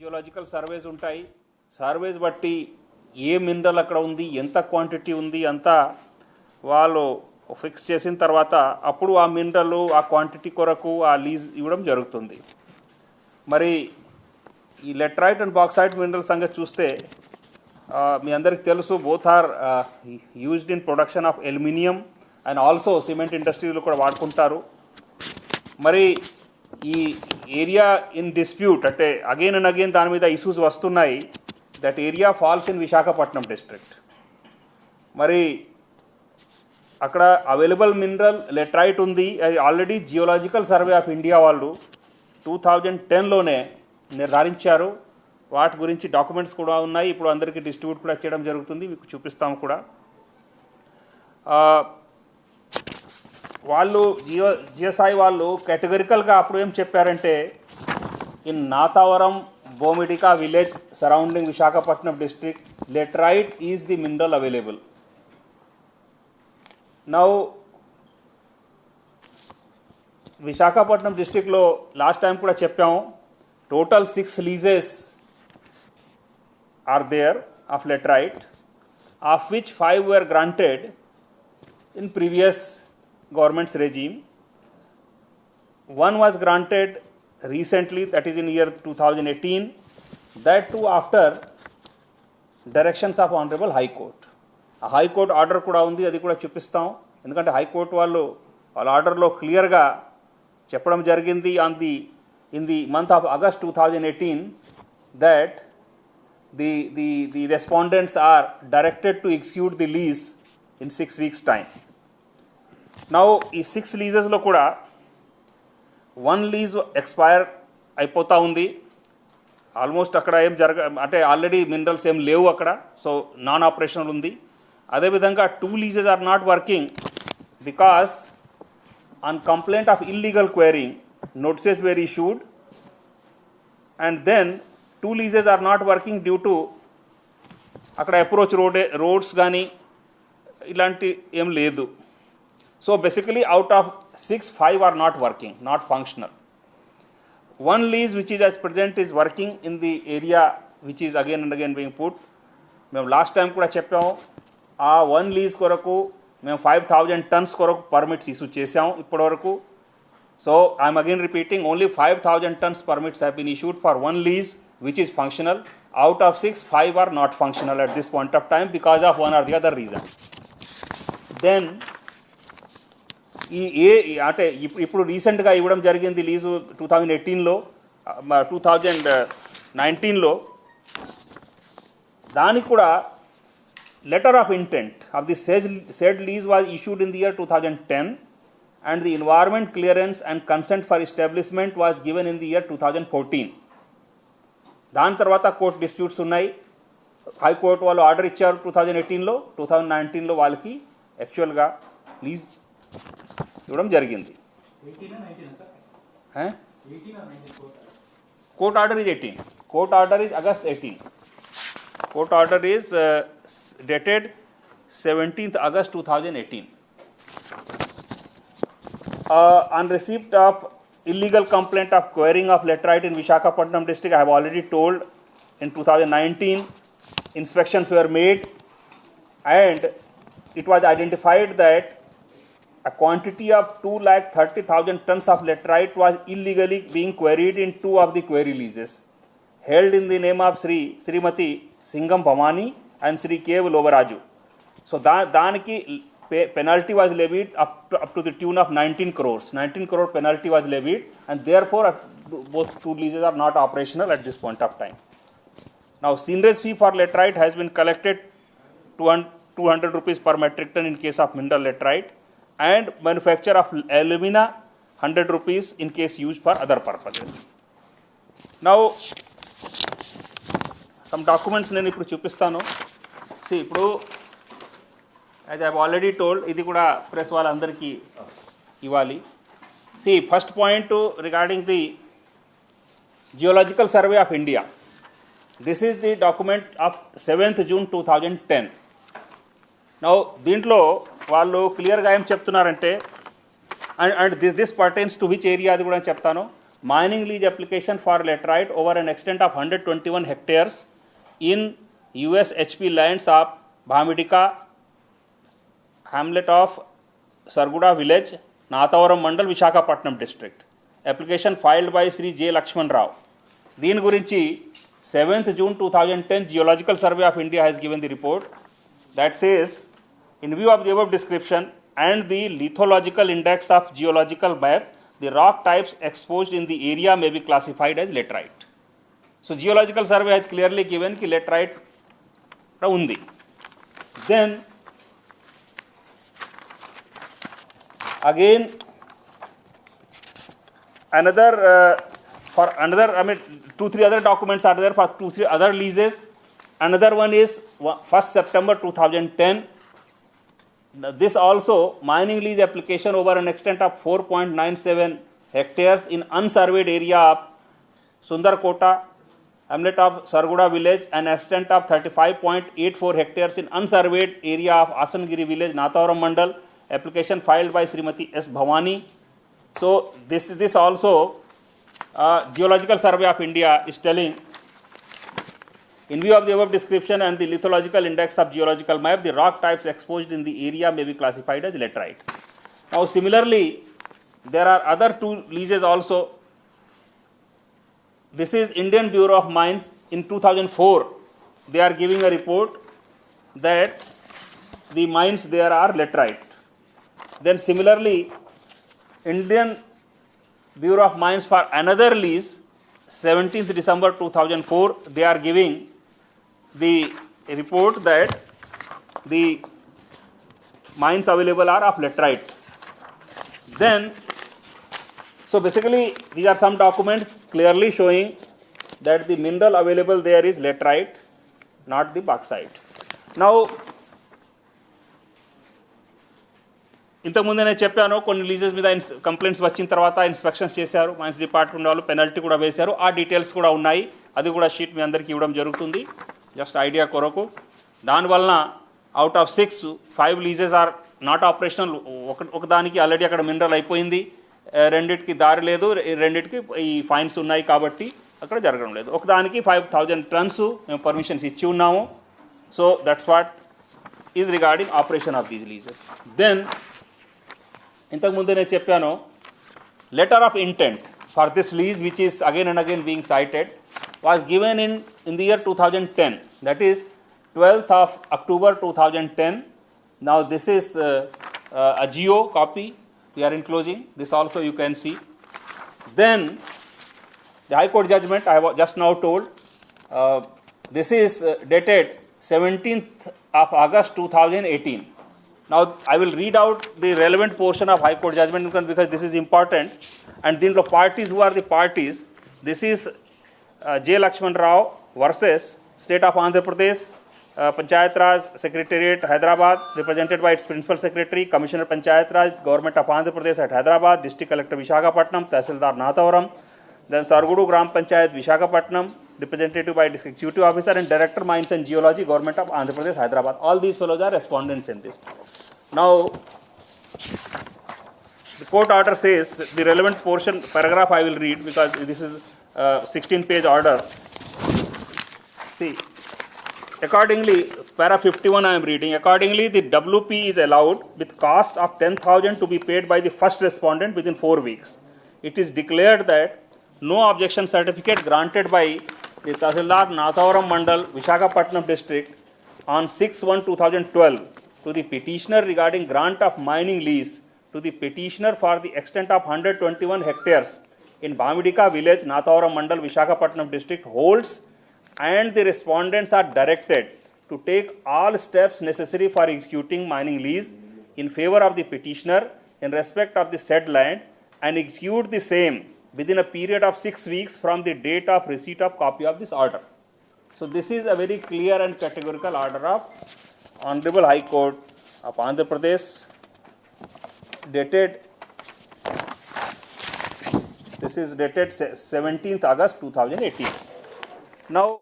Geological surveys ఉంటాయి. Surveys బట్టి a mineral అక్కడ ఉంది, ఎంత క్వాంటిటీ ఉంది అంతా వాళ్ళు ఫిక్స్ చేసిన తర్వాత అప్పుడు ఆ మినరల్ ఆ క్వాంటిటీ కొరకు ఆ లీజ్ ఇవ్వడం జరుగుతుంది. మరి ఈ లెట్రైట్ అండ్ బాక్సైట్ మినరల్ సంగతి చూస్తే మీ అందరికి తెలుసు, both are used in production of aluminium and also cement ఇండస్ట్రీలో కూడా వాడుకుంటారు. మరి ఈ ఏరియా ఇన్ డిస్ప్యూట్ అంటే అగైన్ అండ్ అగైన్ దాని మీద ఇష్యూస్ వస్తున్నాయి. That area falls in Visakhapatnam district. మరి అక్కడ అవైలబుల్ మినరల్ లెట్రైట్ ఉంది. Already geological survey of India వాళ్ళు 2010లోనే నిర్ధారించారు. వాటి గురించి డాక్యుమెంట్స్ కూడా ఉన్నాయి. ఇప్పుడు అందరికీ డిస్ట్రిబ్యూట్ కూడా చేయడం జరుగుతుంది, మీకు చూపిస్తాము కూడా. వాళ్ళు జిఎస్ఐ వాళ్ళు కేటగిరికల్గా అప్పుడు ఏం చెప్పారంటే, in Nathavaram Bomidika village surrounding Visakhapatnam district laterite is the mineral available. Now Visakhapatnam డిస్ట్రిక్ట్లో లాస్ట్ టైం కూడా చెప్పాము, total 6 leases are there of laterite, of which 5 were granted in previous government's regime. One was granted recently, that is in year 2018, that too after directions of Honorable High Court. A High Court order kuda undi, adi kuda chupistam. Endukante High Court వాళ్ళు order లో క్లియర్గా చెప్పడం జరిగింది in the month of August 2018 that the respondents are directed to execute the lease in 6 weeks time. Now ఈ 6 leases-లో కూడా 1 lease expire అయిపోతా ఉంది. Almost అక్కడ ఏం అంటే ఆల్రెడీ మినరల్స్ ఏం లేవు అక్కడ, సో నాన్ ఆపరేషనల్ ఉంది. అదేవిధంగా 2 leases are not working because on complaint of illegal quarrying notices were issued, and then 2 leases are not working due to అక్కడ అప్రోచ్ రోడ్స్ కానీ ఇలాంటి ఏం లేదు. So basically out of 6, 5 are not working, not functional. 1 lease which is at present is working in the area which is again and again being put. మేము last time కూడా చెప్పాము, ఆ 1 lease కొరకు మేము 5,000 tons కొరకు పర్మిట్స్ ఇష్యూ చేసాము ఇప్పటివరకు. So I'm again repeating, only 5,000 tons permits have been issued for 1 lease which is functional. Out of 6, 5 are not functional at this point of time because of one or the other reason. Then అంటే ఇప్పుడు రీసెంట్గా ఇవ్వడం జరిగింది lease 2018లో 2019లో. దానికి కూడా letter of intent of the said lease was issued in the year 2010 and the environment clearance and consent for establishment was given in the year 2014. దాని తర్వాత court disputes ఉన్నాయి. హైకోర్టు వాళ్ళు ఆర్డర్ ఇచ్చారు 2018లో, 2019లో వాళ్ళకి యాక్చువల్గా లీజ్ ఇవ్వడం జరిగింది. Court order is 18. Court order is August 18. Court order is dated 17th August 2018. On receipt of illegal complaint of quarrying of laterite in Visakhapatnam district, I have already told in 2019 inspections were made and it was identified that a quantity of 230,000 tons of laterite was illegally being quarried in 2 of the quarry leases held in the name of Srimati Singham Bhamani and Sri K. Lobaraju. So daniki penalty was levied up to the tune of 19 crores. 19 crore penalty was levied, and therefore both 2 leases are not operational at this point of time. Now seamless fee for laterite has been collected 200 rupees per metric ton in case of mineral laterite, and manufacture of alumina 100 rupees in case used for other purposes. Now some documents నేను ఇప్పుడు చూపిస్తాను. ఇప్పుడు as I have already told, ఇది కూడా press వాళ్ళందరికీ ఇవ్వాలి. First point regarding the geological survey of India. This is the document of 7th June 2010. Now దీంట్లో వాళ్ళు క్లియర్గా ఏం చెప్తున్నారంటే, and this pertains to which area అది కూడా చెప్తాను. mining lease application for laterite over an extent of 121 hectares in USHP lands of Bhamidika, hamlet of Sarguda village, Nathavaram Mandal, Visakhapatnam district. Application filed by Sri J. Lakshman Rao. దీని గురించి 7th June 2010 Geological Survey of India has given the report that says, in view of the above description and the lithological index of geological map, the rock types exposed in the area may be classified as laterite. So Geological Survey has clearly given ki laterite undi. Then again two, three other documents are there for 2-3 other leases. Another one is 1st September 2010. This also mining lease application over an extent of 4.97 hectares in unsurveyed area of Sundarkota, hamlet of Sarguda village, and extent of 35.84 hectares in unsurveyed area of Asangiri village, Nathavaram Mandal. Application filed by Srimati S. Bhavani. So this also Geological Survey of India is telling, in view of the above description and the lithological index of geological map, the rock types exposed in the area may be classified as laterite. Now similarly, there are other 2 leases also. This is Indian Bureau of Mines in 2004. They are giving a report that the mines there are laterite. Then similarly, Indian Bureau of Mines for another lease, 17th December 2004, they are giving the report that the mines available are of laterite. Then, so basically these are some documents clearly showing that the mineral available there is laterite, not the bauxite. Now, ఇంతకుముందే నేను చెప్పాను కొన్ని leases మీద complaints వచ్చిన తర్వాత inspections చేశారు, mines department వాళ్ళు penalty కూడా వేశారు. ఆ డీటెయిల్స్ కూడా ఉన్నాయి, అది కూడా షీట్ మీ అందరికీ ఇవ్వడం జరుగుతుంది జస్ట్ ఐడియా కొరకు. దానివలన out of 6, 5 leases are not operational. ఒకదానికి ఆల్రెడీ అక్కడ మినరల్ అయిపోయింది, రెండింటికి దారి లేదు, రెండింటికి ఈ ఫైన్స్ ఉన్నాయి కాబట్టి అక్కడ జరగడం లేదు. ఒకదానికి 5,000 tons మేము పర్మిషన్స్ ఇచ్చి ఉన్నాము. So that's what is regarding operation of these leases. Then ఇంతకుముందే నేను చెప్పాను, letter of intent for this lease which is again and again being cited was given in the year 2010, that is 12th of October 2010. Now this is a geo copy we are enclosing. This also you can see. Then the High Court judgment I have just now told. This is dated 17th of August 2018. Now I will read out the relevant portion of High Court judgment because this is important. And then the parties, who are the parties? This is J. Lakshman Rao versus State of Andhra Pradesh, Panchayat Raj Secretariat, Hyderabad, represented by its Principal Secretary, Commissioner Panchayat Raj, Government of Andhra Pradesh at Hyderabad, District Collector Visakhapatnam, Tahsildar Nathavaram, then Sargudu Gram Panchayat Visakhapatnam, representative by District Executive Officer and Director Mines and Geology, Government of Andhra Pradesh, Hyderabad. All these fellows are respondents in this. Now, the court order says, the relevant portion, paragraph I will read because this is 16-page order. See, accordingly, para 51 I am reading. Accordingly, the WP is allowed with costs of 10,000 to be paid by the first respondent within 4 weeks. It is declared that no objection certificate granted by the Tahsildar Nathavaram Mandal, Visakhapatnam district on 6/1/2012 to the petitioner regarding grant of mining lease to the petitioner for the extent of 121 hectares in Bhamidika village, Nathavaram Mandal, Visakhapatnam district holds, and the respondents are directed to take all steps necessary for executing mining lease in favor of the petitioner in respect of the said land and execute the same within a period of 6 weeks from the date of receipt of copy of this order. So this is a very clear and categorical order of Honorable High Court of Andhra Pradesh, dated, this is dated 17th August 2018. Now,